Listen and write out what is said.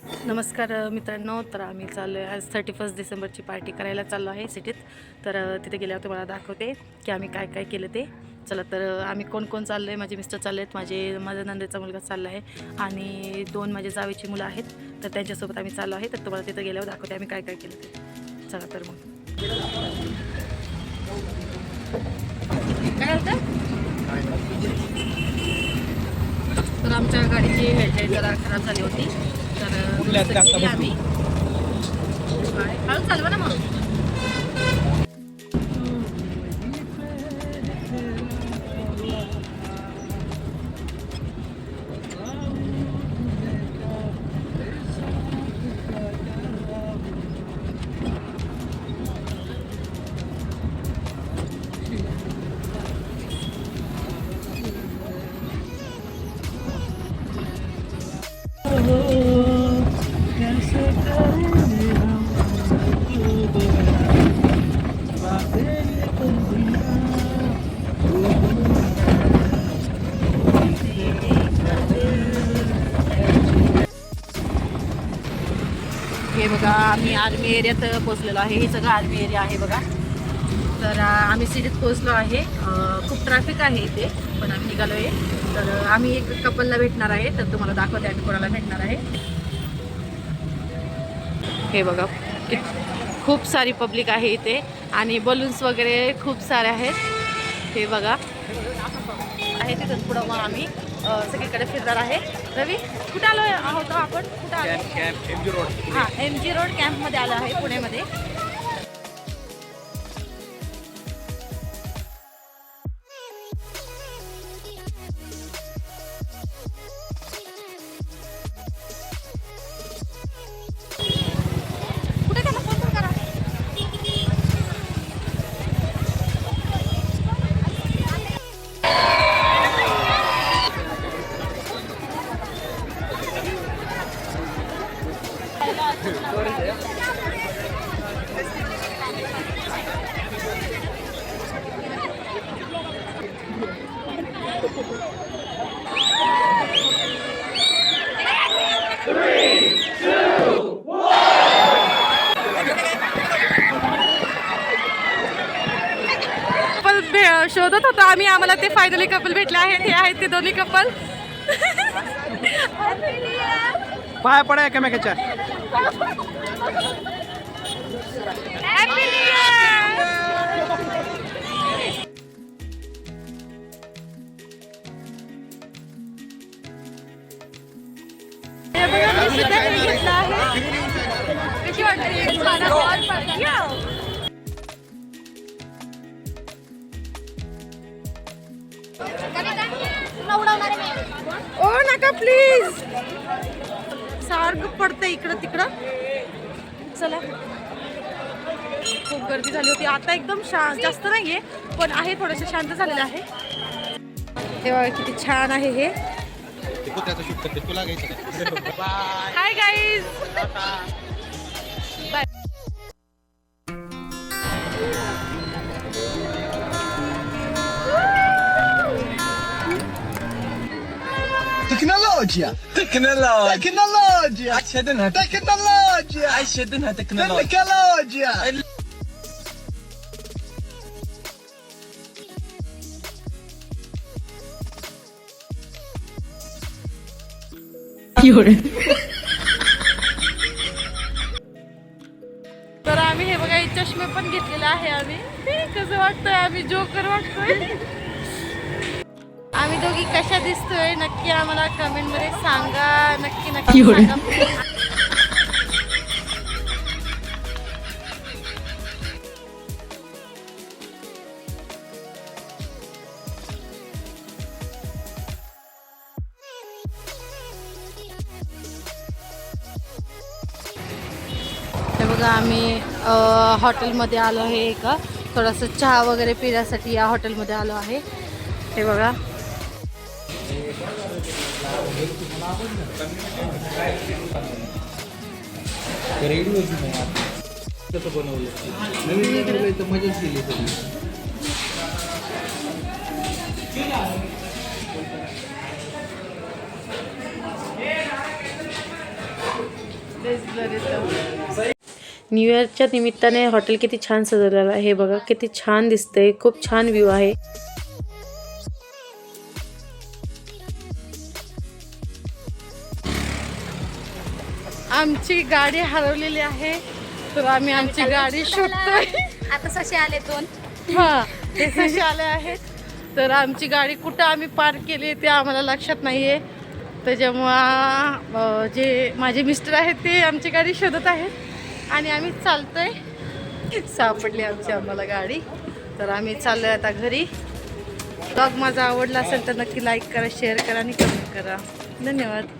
नमस्कार मित्रांनो. तर आम्ही चाललो आहे आज 31 डिसेंबरची पार्टी करायला चाललो आहे सिटीत. तर तिथे गेल्यावर तुम्हाला दाखवते की आम्ही काय काय केलं ते. चला तर आम्ही कोण कोण चाललो आहे. माझे मिस्टर चालले आहेत, माझ्या नंदेचा मुलगा चालला आहे आणि 2 माझे जावेची मुलं आहेत. तर त्यांच्यासोबत आम्ही चाललो आहे. तर तुम्हाला तिथे गेल्यावर दाखवते आम्ही काय काय केलं ते. चला तर मग काय होतं. तर आमच्या गाडीची हेडलाईट जरा खराब झाली होती. तर आम्ही हळू चालवा ना मग. हे बघा आम्ही आर्मी एरियात पोहोचलेलो आहे. हे सगळं आर्मी एरिया आहे बघा. तर आम्ही सिटीत पोहोचलो आहे. खूप ट्रॅफिक आहे इथे पण आम्ही निघालो आहे. तर आम्ही एक कपलला भेटणार आहे. तर तुम्हाला दाखवते आम्ही कोणाला भेटणार आहे. हे बघा खूप सारी पब्लिक आहे इथे आणि बलून्स वगैरे खूप सारे आहेत. हे बघा आहे तिथून पुढं मग आम्ही सगळीकडे फिरणार आहे. रवी कुठे आलो आहोत आपण? कुठं आलो? MG road. हां, MG रोड कॅम्पमध्ये आलो आहे पुण्यामध्ये. कुठे त्याला फोन करा. शोधत होतो आम्ही. आम्हाला ते फायनली कपल भेटले आहेत. हे आहेत ते दोन्ही कपल. पाया पडा एकमेकाच्या. कशी वाटते? ओ नका प्लीज. सारखं पडतं इकडं तिकडं. चला खूप गर्दी झाली होती. आता एकदम जास्त नाहीये पण आहे, थोडंसं शांत झालेलं आहे. तेव्हा किती छान आहे हे. Hi guys. बाय. تكنولوجيا عشدنها تكنولوجيا तर आम्ही हे बघा चष्मे पण घेतलेला आहे. आम्ही कसं वाटतंय, आम्ही जोकर वाटतोय. आम्ही दोघी कशा दिसतोय नक्की आम्हाला कमेंट मध्ये सांगा. नक्की सांगा. हे बघा आम्ही हॉटेलमध्ये आलो आहे. एका थोडंसं चहा वगैरे पिण्यासाठी या हॉटेलमध्ये आलो आहे. हे बघा बनवलं मजाच गेली सगळी. न्यू इयरच्या निमित्ताने हॉटेल किती छान सजवलेलं आहे. हे बघा किती छान दिसतंय. खूप छान व्ह्यू आहे. आमची गाडी हरवलेली आहे तर आम्ही आमची गाडी शोधतोय. आता ससे आले दोन. हा ते ससे आले आहेत तर आमची गाडी कुठं आम्ही पार्क केली ते आम्हाला लक्षात नाहीये. त्याच्यामुळं जे माझे मिस्टर आहेत ते आमची गाडी शोधत आहेत आणि आम्ही चालतोय. सापडली आम्हाला गाडी तर आम्ही चाललोय आता घरी. ब्लॉग माझा आवडला असेल तर नक्की लाईक करा, शेअर करा आणि कमेंट करा. धन्यवाद.